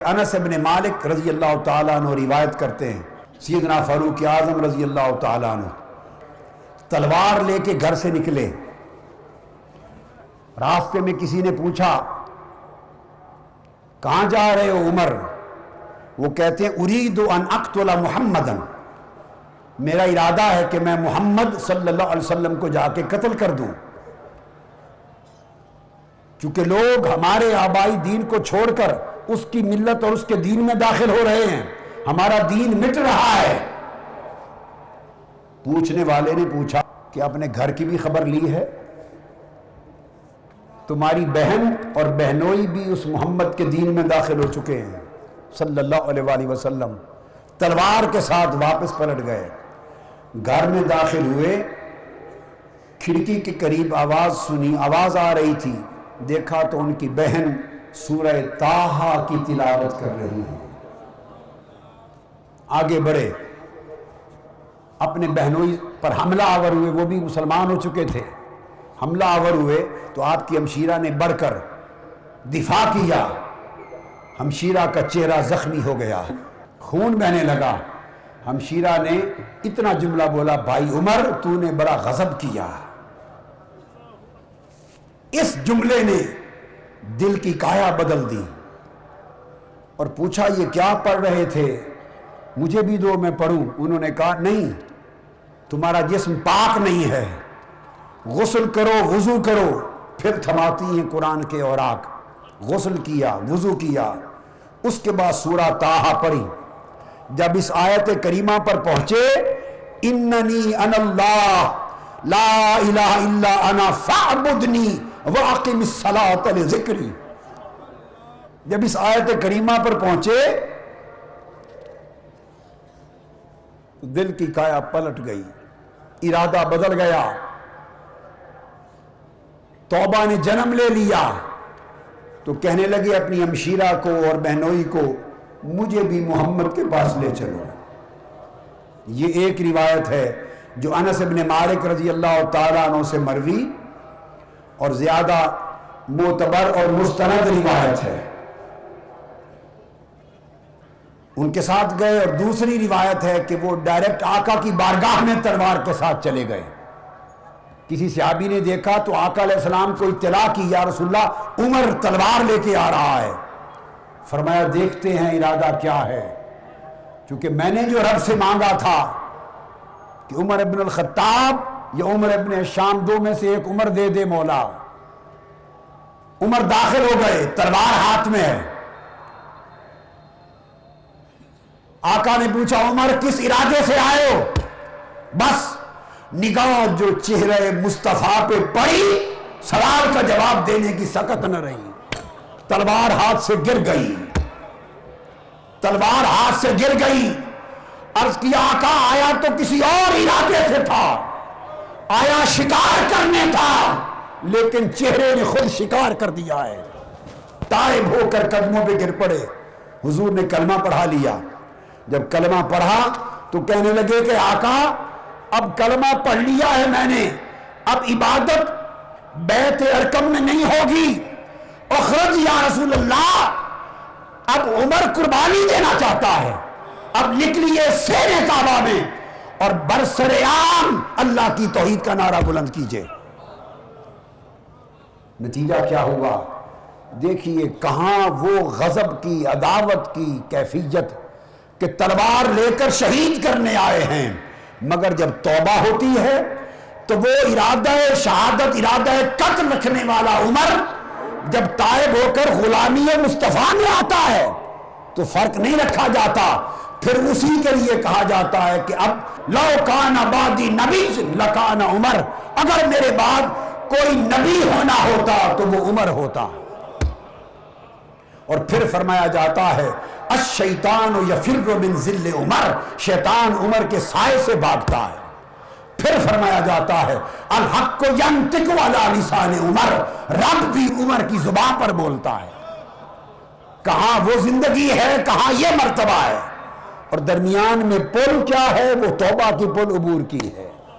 انس ابن مالک رضی اللہ تعالیٰ عنہ روایت کرتے ہیں سیدنا فاروق اعظم رضی اللہ تعالیٰ عنہ تلوار لے کے گھر سے نکلے. راستے میں کسی نے پوچھا کہاں جا رہے ہو عمر؟ وہ کہتے ہیں ارید ان اقتل محمدًا، میرا ارادہ ہے کہ میں محمد صلی اللہ علیہ وسلم کو جا کے قتل کر دوں، کیونکہ لوگ ہمارے آبائی دین کو چھوڑ کر اس کی ملت اور اس کے دین میں داخل ہو رہے ہیں، ہمارا دین مٹ رہا ہے. پوچھنے والے نے پوچھا کہ آپ نے گھر کی بھی خبر لی ہے؟ تمہاری بہن اور بہنوئی بھی اس محمد کے دین میں داخل ہو چکے ہیں صلی اللہ علیہ وآلہ وسلم. تلوار کے ساتھ واپس پلٹ گئے. گھر میں داخل ہوئے، کھڑکی کے قریب آواز سنی، آواز آ رہی تھی. دیکھا تو ان کی بہن سورہ طٰہٰ کی تلاوت کر رہی ہے. آگے بڑھے، اپنے بہنوئی پر حملہ آور ہوئے، وہ بھی مسلمان ہو چکے تھے. حملہ آور ہوئے تو آپ کی ہمشیرہ نے بڑھ کر دفاع کیا. ہمشیرہ کا چہرہ زخمی ہو گیا، خون بہنے لگا. ہمشیرہ نے اتنا جملہ بولا، بھائی عمر تو نے بڑا غضب کیا. اس جملے نے دل کی کایا بدل دی اور پوچھا یہ کیا پڑھ رہے تھے؟ مجھے بھی دو، میں پڑھوں. انہوں نے کہا نہیں، تمہارا جسم پاک نہیں ہے، غسل کرو، وضو کرو. پھر تھماتی ہیں قرآن کے اوراق. غسل کیا، وضو کیا، اس کے بعد سورہ طٰہٰ پڑھی. جب اس آیت کریمہ پر پہنچے اننی انا اللہ لا الہ الا انا فاعبدنی واقم الصلاۃ لذکری، جب اس آیت کریمہ پر پہنچے دل کی کایا پلٹ گئی، ارادہ بدل گیا. توبہ نے جنم لے لیا تو کہنے لگے اپنی ہمشیرہ کو اور بہنوئی کو مجھے بھی محمد کے پاس لے چلو. یہ ایک روایت ہے جو انس ابن مالک رضی اللہ تعالیٰ عنہ سے مروی اور زیادہ معتبر اور مستند روایت ہے. ان کے ساتھ گئے. اور دوسری روایت ہے کہ وہ ڈائریکٹ آقا کی بارگاہ میں تلوار کے ساتھ چلے گئے. کسی صحابی نے دیکھا تو آقا علیہ السلام کو اطلاع کی، یا رسول اللہ عمر تلوار لے کے آ رہا ہے. فرمایا دیکھتے ہیں ارادہ کیا ہے، کیونکہ میں نے جو رب سے مانگا تھا کہ عمر ابن الخطاب یا عمر ابن شام، دو میں سے ایک عمر دے دے مولا. عمر داخل ہو گئے، تلوار ہاتھ میں ہے. آقا نے پوچھا عمر کس ارادے سے آئے ہو؟ بس نگاہ جو چہرے مصطفیٰ پہ پڑی، سوال کا جواب دینے کی سکت نہ رہی. تلوار ہاتھ سے گر گئی، تلوار ہاتھ سے گر گئی. عرض کیا آقا آیا تو کسی اور ارادے سے تھا، آیا شکار کرنے تھا، لیکن چہرے نے خود شکار کر دیا ہے. تائب ہو کر قدموں پہ گر پڑے. حضور نے کلمہ پڑھا لیا. جب کلمہ پڑھا تو کہنے لگے کہ آقا اب کلمہ پڑھ لیا ہے میں نے، اب عبادت بیت ارکم میں نہیں ہوگی. اخرج یا رسول اللہ، اب عمر قربانی دینا چاہتا ہے، اب نکلیے سیرے کعبہ میں اور برسر عام اللہ کی توحید کا نعرہ بلند کیجئے. نتیجہ کیا ہوا؟ دیکھیے کہاں وہ غضب کی، عداوت کی کیفیت کہ تلوار لے کر شہید کرنے آئے ہیں، مگر جب توبہ ہوتی ہے تو وہ ارادہ شہادت، ارادہ قتل رکھنے والا عمر جب تائب ہو کر غلامی مصطفیٰ میں آتا ہے تو فرق نہیں رکھا جاتا. پھر اسی کے لیے کہا جاتا ہے کہ اب لو کان بعدی نبی لکان عمر، اگر میرے بعد کوئی نبی ہونا ہوتا تو وہ عمر ہوتا. اور پھر فرمایا جاتا ہے الشیطان یفر من ظل عمر، شیطان عمر کے سائے سے بھاگتا ہے. پھر فرمایا جاتا ہے الحق ینطق علی لسان عمر، رب بھی عمر کی زبان پر بولتا ہے. کہاں وہ زندگی ہے، کہاں یہ مرتبہ ہے، اور درمیان میں پل کیا ہے؟ وہ توبہ کی پل عبور کی ہے.